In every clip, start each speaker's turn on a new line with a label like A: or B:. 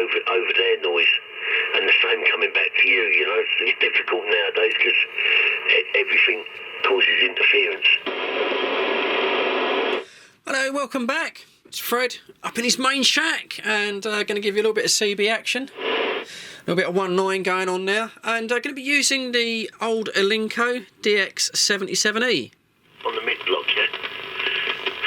A: over their noise, and the same coming back to you. You know, it's difficult nowadays because everything causes interference.
B: Hello, welcome back. It's Fred up in his main shack, and going to give you a little bit of CB action. A little bit of 1.9 going on now, and going to be using the old Alinco DX-77e.
A: On the mid-block, yeah.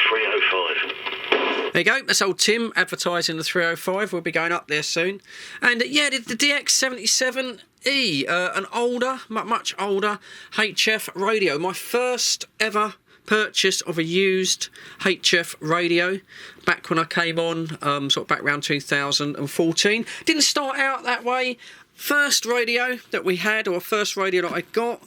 A: 305.
B: There you go, that's old Tim advertising the 305. We'll be going up there soon. And yeah, the DX-77e, an older, much older HF radio. My first ever purchase of a used HF radio back when I came on, sort of back around 2014. Didn't start out that way. First radio that we had, or first radio that I got,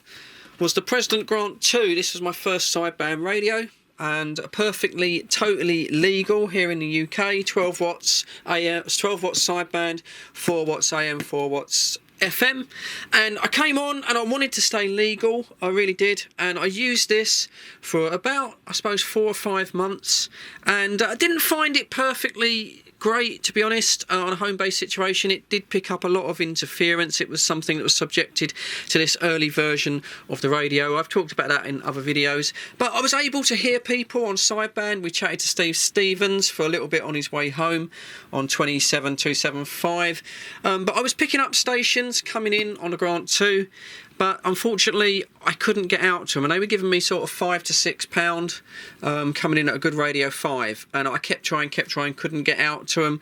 B: was the President Grant 2. This was my first sideband radio, and perfectly, totally legal here in the UK. 12 watts AM, 12 watts sideband, 4 watts AM, 4 watts FM, and I came on and I wanted to stay legal. I really did, and I used this for about, I suppose, 4 or 5 months, and I didn't find it perfectly great, to be honest. On a home-based situation, it did pick up a lot of interference. It was something that was subjected to this early version of the radio. I've talked about that in other videos, but I was able to hear people on sideband. We chatted to Steve Stevens for a little bit on his way home on 27275, but I was picking up stations coming in on the Grant 2, but unfortunately I couldn't get out to them, and they were giving me sort of £5 to £6 coming in at a good radio 5, and I kept trying, couldn't get out to them.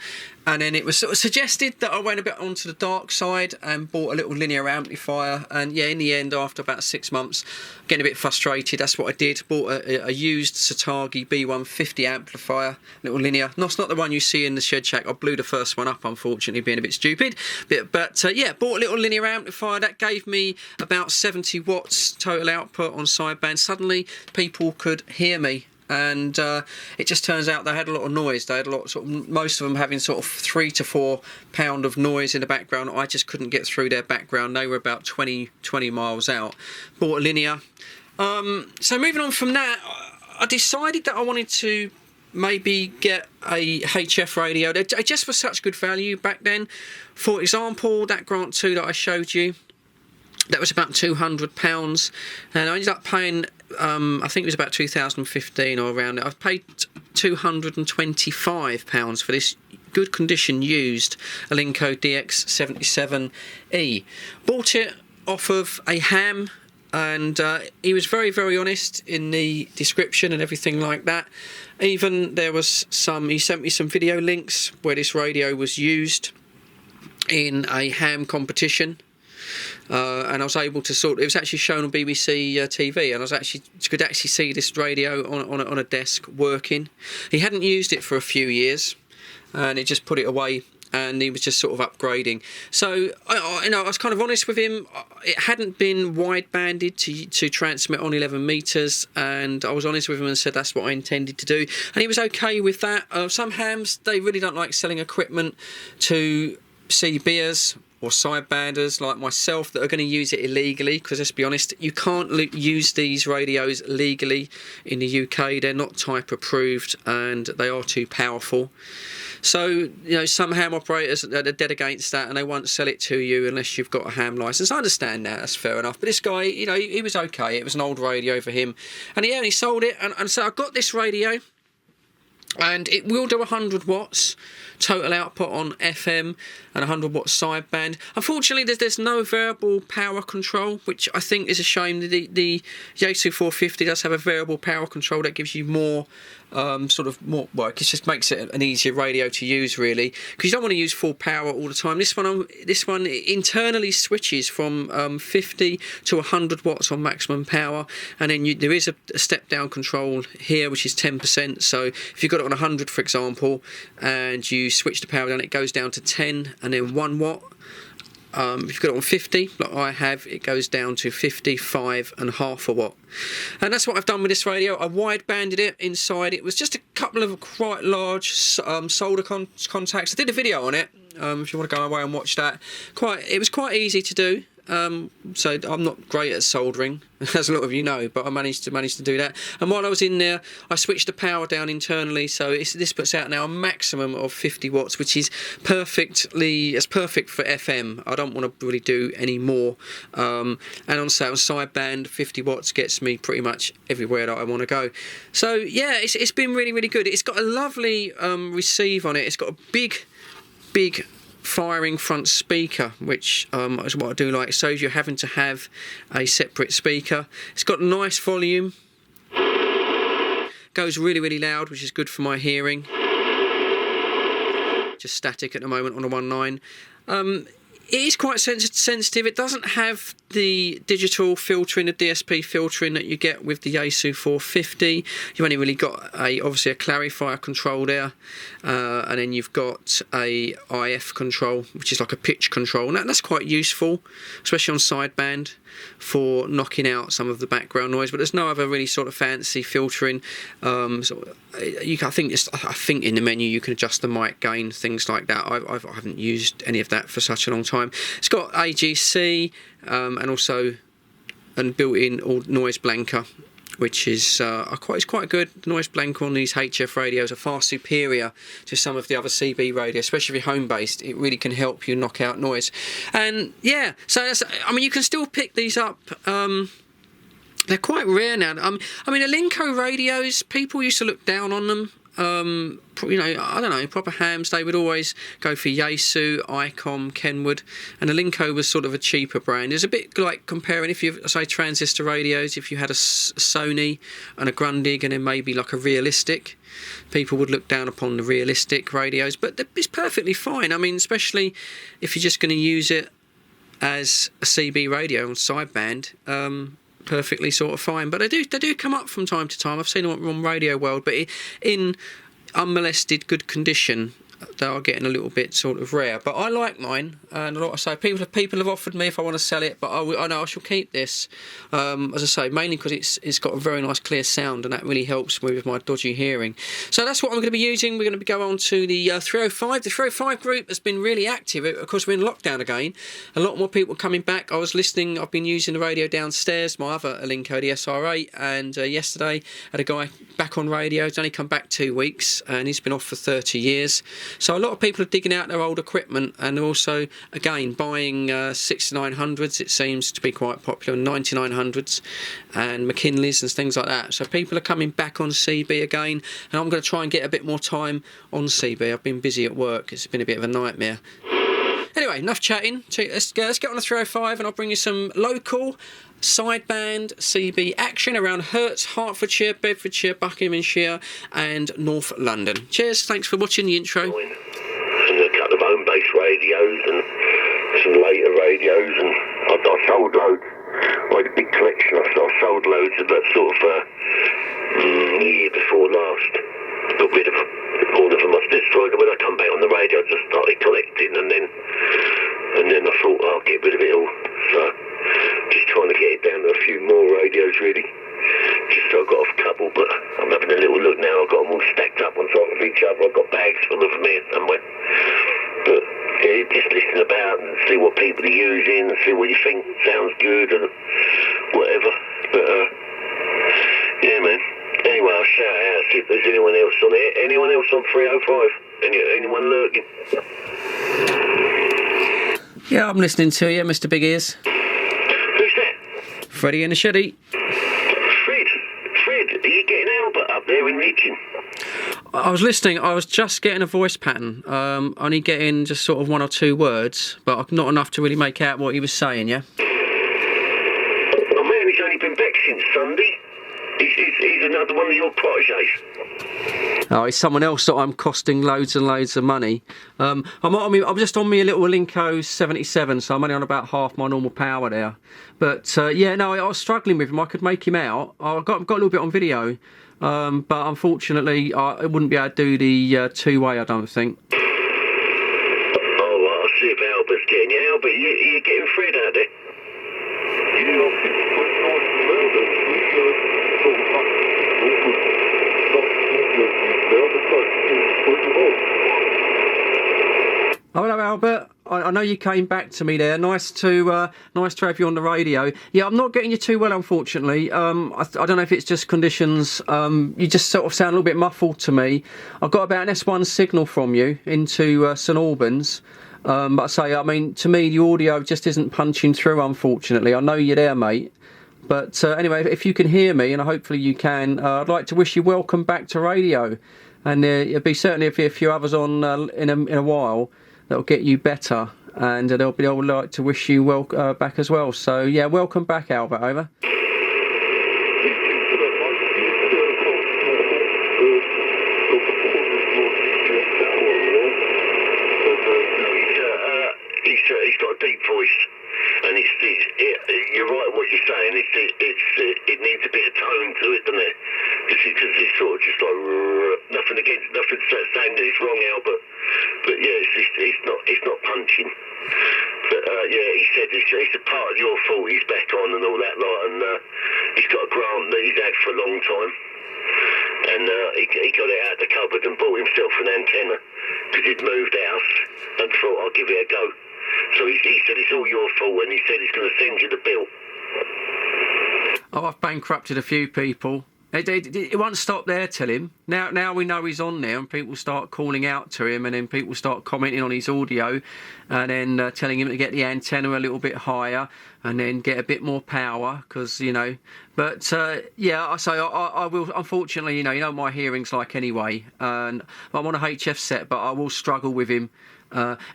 B: And then it was sort of suggested that I went a bit onto the dark side and bought a little linear amplifier. And yeah, in the end, after about 6 months, getting a bit frustrated, that's what I did. Bought a used Satagi B150 amplifier, little linear. No, it's not the one you see in the shed shack. I blew the first one up, unfortunately, being a bit stupid. But yeah, bought a little linear amplifier. That gave me about 70 watts total output on sideband. Suddenly, people could hear me. And it just turns out they had a lot of noise. They had a lot, sort of, most of them having sort of 3 to 4 pound of noise in the background. I just couldn't get through their background. They were about 20 miles out. Bought a linear. So moving on from that, I decided that I wanted to maybe get a HF radio. They just were such good value back then. For example, that Grant 2 that I showed you, that was about £200, and I ended up paying, I think it was about 2015 or around it. I've paid £225 for this good condition used Alinco DX-77e. Bought it off of a ham, and he was very, very honest in the description and everything like that. Even there was he sent me some video links where this radio was used in a ham competition. And I was able to it was actually shown on BBC TV, and could actually see this radio on a desk working. He hadn't used it for a few years, and he just put it away, and he was just sort of upgrading. So I was kind of honest with him. It hadn't been wide banded to transmit on 11 meters, and I was honest with him and said that's what I intended to do, and he was okay with that. Some hams, they really don't like selling equipment to CBers or sidebanders like myself that are going to use it illegally, because let's be honest, you can't use these radios legally in the UK. They're not type approved and they are too powerful. So, some ham operators are dead against that, and they won't sell it to you unless you've got a ham license. I understand that, that's fair enough. But this guy, he was okay. It was an old radio for him, and he sold it, and so I got this radio, and it will do 100 watts total output on FM and 100 watt sideband. Unfortunately, there's no variable power control, which I think is a shame. The Yaesu 450 does have a variable power control that gives you more it just makes it an easier radio to use, really, because you don't want to use full power all the time. This one internally switches from 50 to 100 watts on maximum power, and then there is a step down control here, which is 10%. So if you've got it on 100, for example, and you switch the power down, it goes down to 10 and then 1 watt. If you've got it on 50, like I have, it goes down to 55.5 a watt. And that's what I've done with this radio. I wide banded it inside. It was just a couple of quite large solder contacts. I did a video on it, if you want to go away and watch that. It was quite easy to do. so I'm not great at soldering, as a lot of you know, but I managed to do that. And while I was in there, I switched the power down internally, so this puts out now a maximum of 50 watts, which is perfect for FM. I don't want to really do any more. And on sideband, 50 watts gets me pretty much everywhere that I want to go. So yeah, it's been really, really good. It's got a lovely receive on it. It's got a big firing front speaker, which is what I do like. It saves you having to have a separate speaker. It's got nice volume, goes really, really loud, which is good for my hearing. Just static at the moment on a 1.9. It is quite sensitive. It doesn't have the digital filtering, the DSP filtering that you get with the Yaesu 450. You've only really got obviously a clarifier control there, and then you've got a IF control, which is like a pitch control, and that's quite useful, especially on sideband, for knocking out some of the background noise. But there's no other really sort of fancy filtering. I think in the menu you can adjust the mic gain, things like that. I haven't used any of that for such a long time. It's got AGC and also a built-in noise blanker, which is quite good. The noise blanker on these HF radios are far superior to some of the other CB radios, especially if you're home-based. It really can help you knock out noise. And yeah, so you can still pick these up. They're quite rare now. Alinco radios, people used to look down on them. I don't know, proper hams, they would always go for Yaesu, ICOM, Kenwood, and Alinco was sort of a cheaper brand. It's a bit like comparing, if you say transistor radios, if you had a Sony and a Grundig and then maybe like a Realistic, people would look down upon the Realistic radios, but it's perfectly fine. Especially if you're just going to use it as a CB radio on sideband, perfectly sort of fine. But they do come up from time to time. I've seen them on Radio World, but in unmolested good condition, they are getting a little bit sort of rare. But I like mine, and like I say, people have offered me if I want to sell it, but I know I shall keep this, as I say, mainly because it's got a very nice clear sound, and that really helps me with my dodgy hearing. So that's what I'm going to be using. We're going to be going on to the 305. The 305 group has been really active. Of course, we're in lockdown again. A lot more people coming back. I've been using the radio downstairs, my other Alinco, the SR8, and yesterday had a guy back on radio. He's only come back 2 weeks, and he's been off for 30 years. So a lot of people are digging out their old equipment, and also, again, buying 6900s. It seems to be quite popular, 9900s and McKinleys and things like that. So people are coming back on CB again, and I'm going to try and get a bit more time on CB. I've been busy at work. It's been a bit of a nightmare. Anyway, enough chatting. Let's get on the 305, and I'll bring you some local sideband CB action around Herts, Hertfordshire, Bedfordshire, Buckinghamshire and North London. Cheers, thanks for watching the intro.
A: And a couple of home-based radios and some later radios, and I sold loads. I had a big collection. I sold loads of that sort of year before last. Got rid of all of them. I destroyed them. When I come back on the radio, I just started collecting, and then I thought I'll get rid of it all. So just trying to get it down to a few more radios, really. Just so I've got a couple, but I'm having a little look now. I've got them all stacked up on top of each other. I've got bags full of them here somewhere. But yeah, just listen about and see what people are using and see what you think sounds good and whatever. But yeah, man. Anyway, I'll shout out, see if there's anyone else on it. Anyone else on 305? Anyone lurking?
B: Yeah, I'm listening to you, Mr. Big Ears.
A: Who's that?
B: Freddie and the Sheddy.
A: Fred, are you getting Albert up there in Legion?
B: I was listening. I was just getting a voice pattern. Only getting just sort of one or two words, but not enough to really make out what he was saying, yeah?
A: Oh man, he's only been back since Sunday. He's another one of your proteges.
B: Oh, he's someone else that I'm costing loads and loads of money. I'm just on my little Alinco 77, so I'm only on about half my normal power there. But yeah, no, I was struggling with him. I could make him out. I got a little bit on video, but unfortunately, I wouldn't be able to do the two-way, I don't think.
A: Oh, well, I'll see if Albert's getting you. Albert, you getting Fred out there?
B: Oh, hello, Albert. I know you came back to me there. Nice to have you on the radio. Yeah, I'm not getting you too well, unfortunately. I don't know if it's just conditions. You just sort of sound a little bit muffled to me. I've got about an S1 signal from you into St Albans. But I say, I mean, to me, the audio just isn't punching through, unfortunately. I know you're there, mate. But anyway, if you can hear me, and hopefully you can, I'd like to wish you welcome back to radio. And there'll be certainly a few others on in a while that'll get you better. And I would like to wish you back as well. So, yeah, welcome back, Albert. Over.
A: He's got a deep voice, and you're right what you're saying. It needs a bit of tone to it, doesn't it? Because it's sort of just like nothing saying that it's wrong, Albert. But yeah, it's not punching. But yeah, he said it's a part of your fault. He's back on and all that lot, and he's got a grant that he's had for a long time. And he got it out of the cupboard and bought himself an antenna because he'd moved house and thought, I'll give it a go. So he said it's all your fault, and he said he's going to send you the bill.
B: Oh, I've bankrupted a few people. It won't stop there, tell him. Now we know he's on there, and people start calling out to him, and then people start commenting on his audio, and then telling him to get the antenna a little bit higher, and then get a bit more power, because, you know. But, yeah, I will, unfortunately, you know my hearing's like anyway, and I'm on a HF set, but I will struggle with him.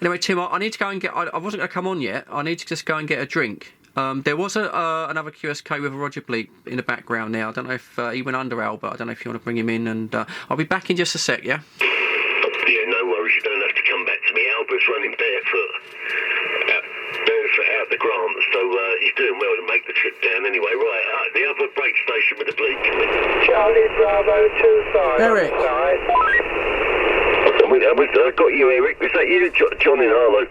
B: Anyway, Tim, I need to go and get... I wasn't going to come on yet. I need to just go and get a drink. There was another QSK with a Roger Bleak in the background now. I don't know if he went under Albert. I don't know if you want to bring him in, and I'll be back in just a sec, yeah?
A: Yeah, no worries. You don't have to come back to me. Albert's running barefoot out the grant, so he's doing well to make the trip down anyway. Right, the other brake station with the Bleak.
C: Charlie Bravo 25.
B: Eric.
A: I got you, Eric. Is that you, John in Harlow?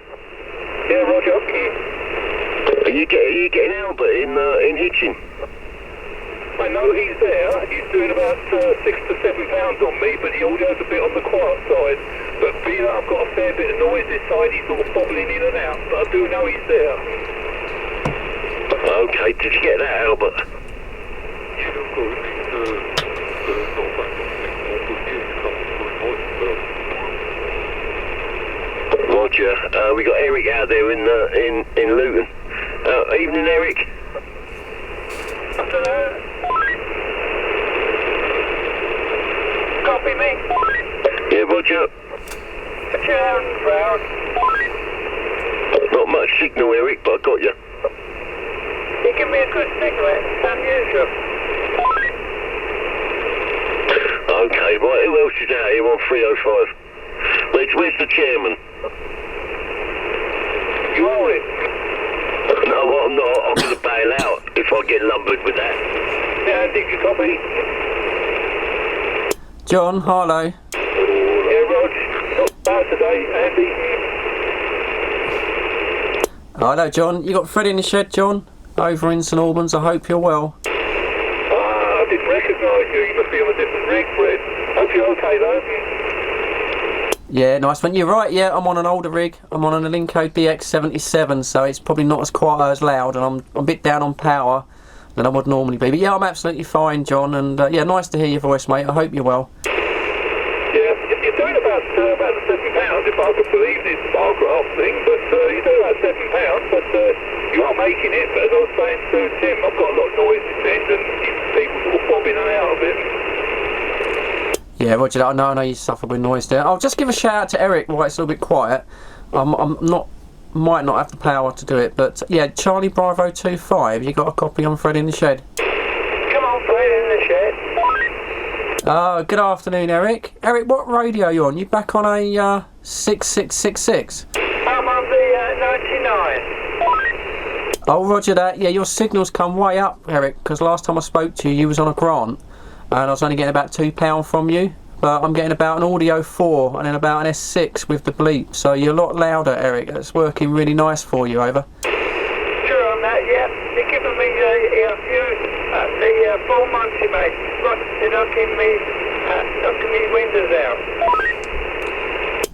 C: Yeah, Roger.
A: Are you getting Albert in Hitchin?
C: I know he's there. He's doing about 6 to 7 pounds on me, but the audio's a bit on the quiet side. But being that I've got a fair bit of noise this side, he's sort of bobbling in and out. But I do know he's there.
A: Okay, did you get that, Albert?
C: Yeah, of course.
A: Roger. We got Eric out there in Luton. Evening, Eric.
C: Hello. Copy me.
A: Yeah, Roger.
C: Proud.
A: Not much signal, Eric, but I got you.
C: You give me a good signal, unusual.
A: Okay, right, who else is out here on 305? Where's the chairman?
C: You own it?
A: No, I'm not. I'm going to bail out if I get lumbered with that.
C: Yeah, did you copy?
B: John, Harlow.
C: Yeah, Rog. Not bad today, Andy.
B: Hello, John. You got Fred in the shed, John? Over in St Albans. I hope you're well.
C: I didn't recognise you. You must be on a different rig, Fred. Hope you're okay, though.
B: Yeah, nice one. You're right, yeah, I'm on an older rig. I'm on an Alinco DX-77, so it's probably not as quiet or as loud, and I'm a bit down on power than I would normally be. But yeah, I'm absolutely fine, John, and yeah, nice to hear your voice, mate. I hope you're well.
C: Yeah, you're doing about the £7, if I could believe this bar graph thing, but you're doing about £7, but you are making it. But as I was saying to Tim, I've got a lot of noise this end, and people sort of bobbing in and out of it.
B: Yeah, Roger, I know you suffer with noise there. I'll just give a shout out to Eric while it's a little bit quiet. Might not have the power to do it, but yeah, Charlie Bravo 25, you got a copy on Fred in the shed?
C: Come on, Fred in the shed.
B: Oh, good afternoon, Eric. Eric, what radio are you on? You back on a 6666?
C: I'm on the 99.
B: Oh, Roger that. Yeah, your signal's come way up, Eric, because last time I spoke to you, you was on a grant. And I was only getting about £2 from you, but I'm getting about an Audio 4 and then about an S6 with the bleep. So you're a lot louder, Eric. That's working really nice for you, over.
C: Sure on that, yeah. They're giving me the 4 months you made. They're knocking me windows out.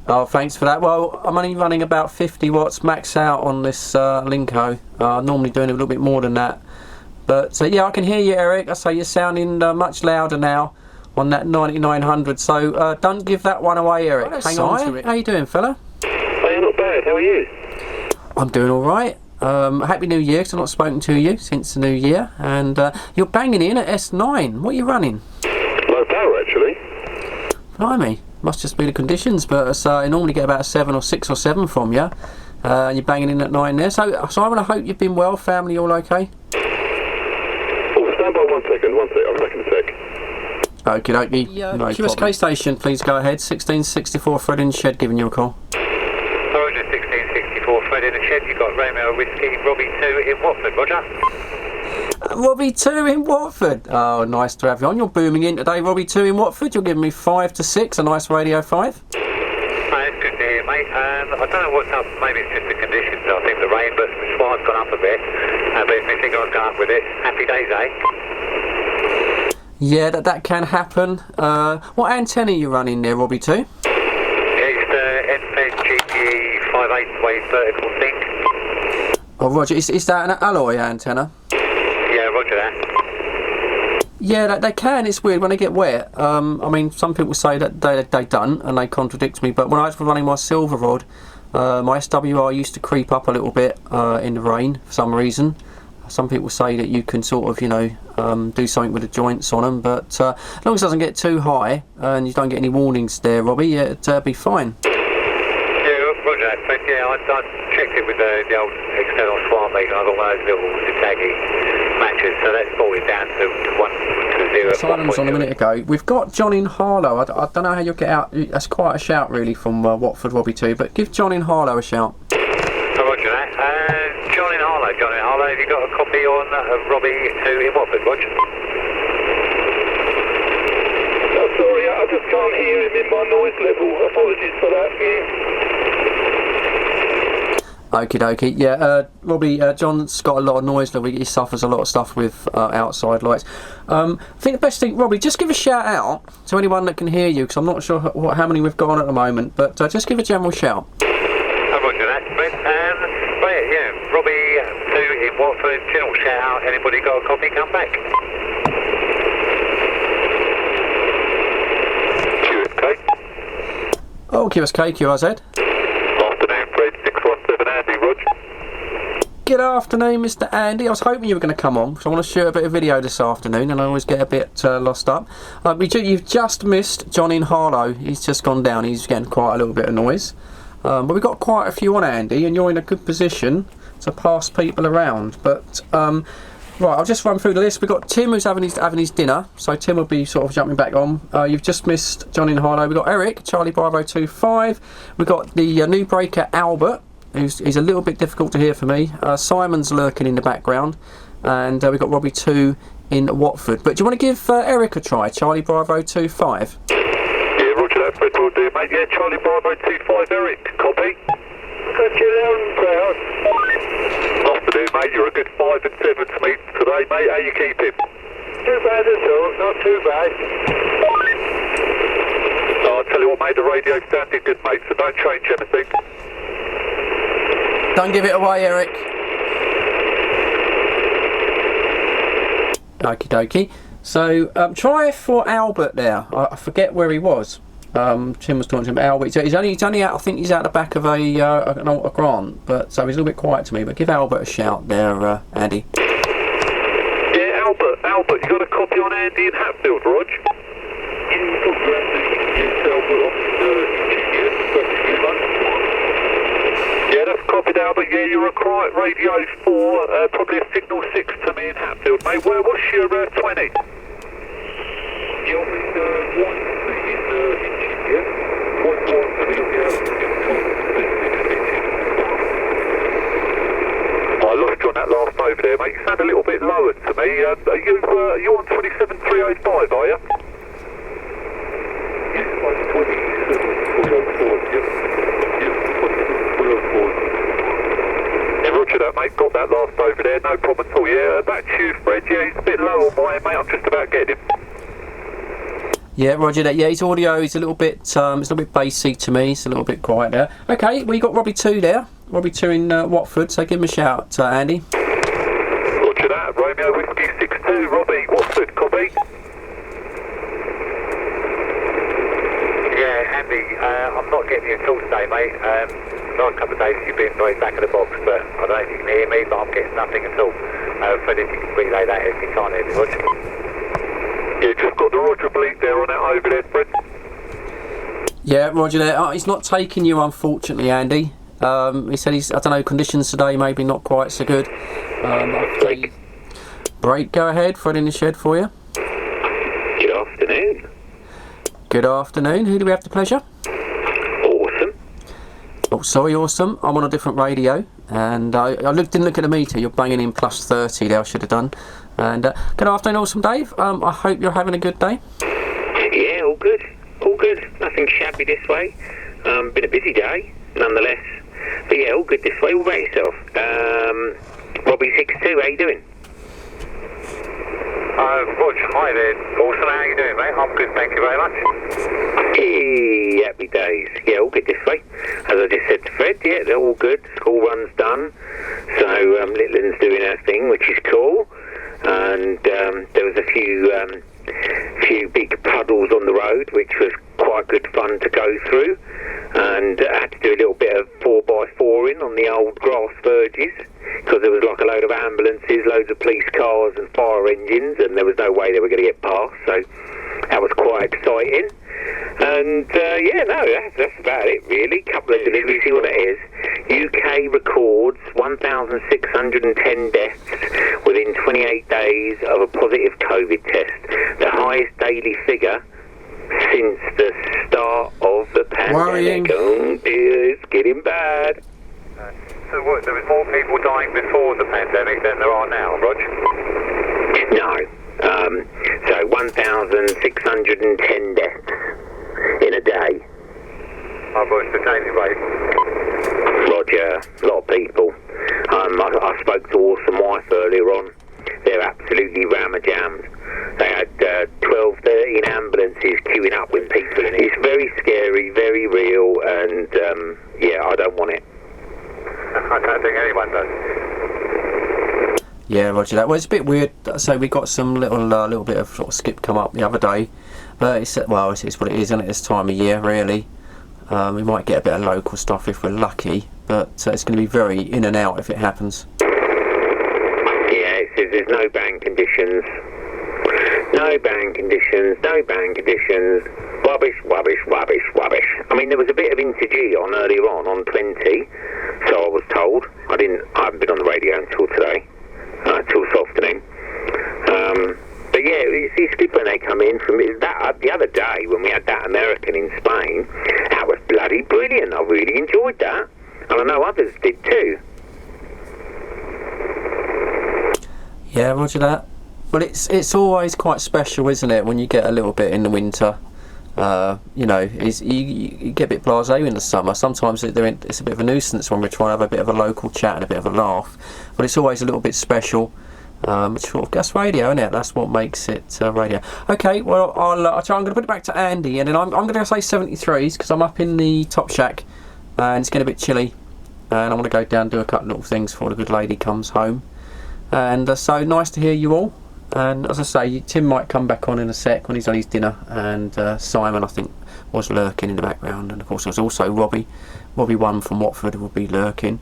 B: Oh, thanks for that. Well, I'm only running about 50 watts max out on this Alinco. Normally doing a little bit more than that. But yeah, I can hear you, Eric. I say you're sounding much louder now on that 9900. So don't give that one away, Eric. Hang on to it. How you doing, fella?
A: Hey, not bad. How are you?
B: I'm doing all right. Happy New Year, because I've not spoken to you since the New Year. And you're banging in at S9. What are you running?
A: Low power, actually.
B: Blimey. Must just be the conditions, but I normally get about a 7 or 6 or 7 from you. And you're banging in at 9 there. So I want to hope you've been well. Family all okay?
A: Oh, stand by 1 second. 1 sec. I'm back in a sec.
B: Okie dokie. No QSK station, please go ahead. 1664 Fred in the shed giving you a call.
D: Roger, 1664 Fred in the shed. You've got Romeo Whiskey, Robbie 2 in Watford, Roger.
B: Robbie 2 in Watford. Oh, nice to have you on. You're booming in today, Robbie 2 in Watford. You're giving me 5 to 6, a nice Radio 5.
D: Oh, that's good to hear, mate. I don't know what's up. Maybe it's just the conditions. I think the rain, but the swine's gone up a bit. But if my cigar's gone up with it, happy days, eh?
B: Yeah, that can happen. What antenna are you running there, Robbie 2?
D: It's the NFED GPE 5/8-way vertical thing.
B: Oh, Roger, is that an alloy antenna?
D: Yeah, roger that.
B: Yeah, they can. It's weird when they get wet. I mean, some people say that they don't, and they contradict me. But when I was running my silver rod, my SWR used to creep up a little bit in the rain for some reason. Some people say that you can sort of, do something with the joints on them. But as long as it doesn't get too high and you don't get any warnings there, Robbie, yeah, it'd be fine.
D: Yeah, roger that. But yeah, I checked it with the old external swan meter. I got one of those little Zitagi matches, so that's brought it down to 1 to 0.
B: Silence on a minute ago. We've got John in Harlow. I don't know how you'll get out. That's quite a shout, really, from Watford, Robbie 2. But give John in Harlow a shout.
D: Oh, roger that. John in Harlow, have you got a copy on Robbie 2 in Watford, Roger?
C: Oh, sorry, I just can't hear him in my noise level. Apologies for that.
B: Okie dokie. Yeah, Robbie, John's got a lot of noise level. He suffers a lot of stuff with outside lights. I think the best thing, Robbie, just give a shout out to anyone that can hear you, because I'm not sure how many we've got on at the moment, but just give a general shout.
D: Oh, roger that. Right, yeah, Robbie 2 in Watford, general shout out. Anybody got a copy, come back.
A: QSK.
B: Oh, QSK, QRZ.
A: Afternoon, Fred. 617 Andy, Rog.
B: Good afternoon, Mr. Andy. I was hoping you were going to come on, because I want to shoot a bit of video this afternoon, and I always get a bit lost up. You've just missed John in Harlow. He's just gone down. He's getting quite a little bit of noise. But we've got quite a few on, Andy, and you're in a good position to pass people around. But right, I'll just run through the list. We've got Tim, who's having his dinner, so Tim will be sort of jumping back on. You've just missed John in Harlow. We've got Eric, Charlie Bravo 25. We've got the new breaker Albert, he's a little bit difficult to hear for me. Simon's lurking in the background, and we've got Robbie 2 in Watford. But do you want to give Eric a try, Charlie Bravo 25?
A: Roger that, Fred, will do, mate. Yeah, Charlie Bravo 25, Eric, copy.
C: Got you loud and proud.
A: Afternoon, mate. You're a good 5 and 7 to me today, mate. How you keeping?
C: Too bad at all, not too bad.
A: I'll tell you what, mate, the radio's sounding good, mate, so don't change anything.
B: Don't give it away, Eric. Okie dokie. So try for Albert there. I forget where he was. Tim was talking to him about Albert. He's only out. I think he's out the back of an Alta Grant, but so he's a little bit quiet to me. But give Albert a shout there, Andy.
A: Yeah, Albert, you got a copy on Andy in Hatfield, Rog? Yeah, that's copied, Albert. Yeah, you're a quiet radio 4, probably a signal 6 to me in Hatfield, mate. What's your 20? I lost you on that last over there, mate. You sound a little bit lower to me. Are you on 27305, are you?
C: Yes, I'm 27304.
A: Yeah, roger that, mate. Got that last over there, no problem at all. Yeah, back to you, Fred. Yeah, he's a bit low on mine, mate. I'm just about getting him.
B: Yeah, roger that. Yeah, his audio is a little bit, it's a little bit bassy to me. It's a little bit quiet there. Okay, well, you got Robbie 2 there. Robbie 2 in Watford, so give him a shout, Andy.
C: Roger that. Romeo Whiskey 62, Robbie, Watford, copy.
D: Yeah, Andy, I'm not getting you at all today, mate. Last couple of days you've been right back of the box, but I don't know if you can hear me, but I'm getting nothing at all. Fred, if you can relay that if you can't hear me, Roger.
C: Yeah, just got the Roger bleep there on that overhead, Fred.
B: Yeah, roger that. He's not taking you, unfortunately, Andy. He said I don't know, conditions today maybe not quite so good. Break, go ahead. Fred in the shed for you.
A: Good afternoon.
B: Good afternoon. Who do we have the pleasure?
A: Awesome.
B: Oh, sorry, Awesome. I'm on a different radio. And didn't look at the meter. You're banging in plus 30 there, I should have done. And good afternoon, Awesome Dave. I hope you're having a good day.
A: Yeah, all good. All good. Nothing shabby this way. Been a busy day, nonetheless. But yeah, all good this way. What about yourself? Robbie 62, how you doing?
D: Roger, hi there. Awesome, how you doing, mate? I'm good, thank you very much.
A: Hey, happy days. Yeah, all good this way. As I just said to Fred, yeah, they're all good. School run's done. So Littland's doing her thing, which is cool. And there was a few big puddles on the road, which was quite good fun to go through. And I had to do a little bit of 4x4ing on the old grass verges, because there was like a load of ambulances, loads of police cars and fire engines, and there was no way they were going to get past, so that was quite exciting. And yeah, no, that's about it really. Couple of deliveries, see what it is. UK records 1,610 deaths within 28 days of a positive COVID test, the highest daily figure since the start of the pandemic.
B: Worrying.
A: Oh dear, it's getting bad.
D: So what, there was more people dying before the pandemic than there are now, Rog?
A: No. So 1,610 deaths in a day.
D: Oh, but it's the daily rate.
A: Roger, a lot of people. I spoke to Awesome Wife earlier on. They're absolutely rammer-jammed. They had 12, 13 ambulances queuing up with people in it. It's very scary, very real, and yeah, I don't want it.
D: I don't think anyone does.
B: Yeah, roger that. Well, it's a bit weird. So we got some little bit of sort of skip come up the other day, but it's what it is, isn't it? This time of year, really. We might get a bit of local stuff if we're lucky, but it's going to be very in and out if it happens.
A: Yeah, it says there's no ban conditions. No ban conditions, no ban conditions. Rubbish, rubbish, rubbish, rubbish. I mean, there was a bit of Interg on earlier on 20, so I was told. I haven't been on the radio until today, till this afternoon. But yeah, it's good when they come in from that. The other day when we had that American in Spain, that was bloody brilliant. I really enjoyed that, and I know others did too.
B: Yeah, roger that. Well, it's always quite special, isn't it, when you get a little bit in the winter. You know, you get a bit blasé in the summer. Sometimes it's a bit of a nuisance when we're trying to have a bit of a local chat and a bit of a laugh. But it's always a little bit special. It's sort of that's radio, isn't it? That's what makes it radio. Okay, well, I'm going to put it back to Andy, and then I'm going to say 73s because I'm up in the top shack and it's getting a bit chilly, and I want to go down and do a couple of little things before the good lady comes home. And so nice to hear you all. And as I say, Tim might come back on in a sec when he's on his dinner, and Simon, I think, was lurking in the background, and of course there's also Robbie 1 from Watford will be lurking.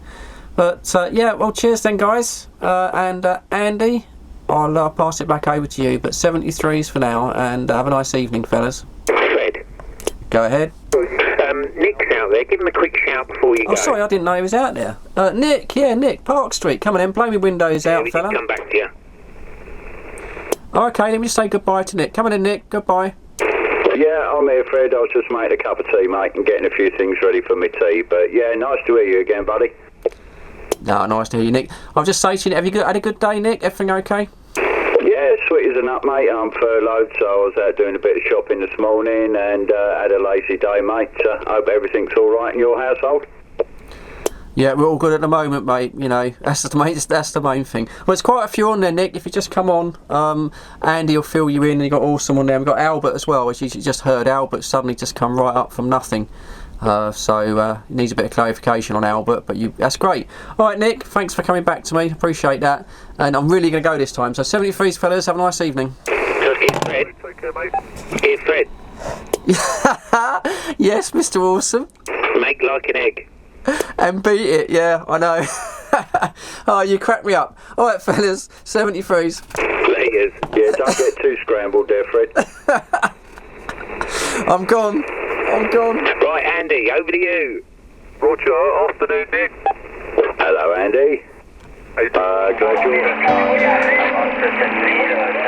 B: But yeah, well, cheers then, guys. And Andy, I'll pass it back over to you. But 73s for now, and have a nice evening, fellas.
A: Fred.
B: Go ahead.
A: Nick's out there. Give him a quick shout before you go.
B: Oh, sorry, I didn't know he was out there. Nick, Park Street. Come on in, blow me windows out, fella.
A: Come back to you.
B: Okay, let me just say goodbye to Nick. Come on in, Nick. Goodbye.
E: Yeah, I'm here, Fred. I was just making a cup of tea, mate, and getting a few things ready for my tea. But yeah, nice to hear you again, buddy.
B: No, nice to hear you, Nick. I'll just say to you, have you had a good day, Nick? Everything okay?
E: Yeah, sweet as a nut, mate. I'm furloughed, so I was out doing a bit of shopping this morning and had a lazy day, mate. Hope everything's all right in your household.
B: Yeah, we're all good at the moment, mate. You know, that's the main thing. Well, there's quite a few on there, Nick. If you just come on, Andy will fill you in. And you got Awesome on there. We've got Albert as well, as you just heard. Albert suddenly just come right up from nothing. So it needs a bit of clarification on Albert, but that's great. All right, Nick, thanks for coming back to me. Appreciate that. And I'm really going to go this time. So 73s, fellas, have a nice evening.
A: It's Fred.
C: Take care, mate.
A: It's Fred.
B: Yes, Mr. Awesome.
A: Make like an egg.
B: And beat it, yeah, I know. Oh, you cracked me up. All right, fellas, 73s.
A: Layers.
E: Yeah, don't get too scrambled there, Fred.
B: I'm gone.
A: Right, Andy, over to you.
C: Roger. Afternoon, Nick.
E: Hello, Andy.
C: How you doing?
E: Glad you're...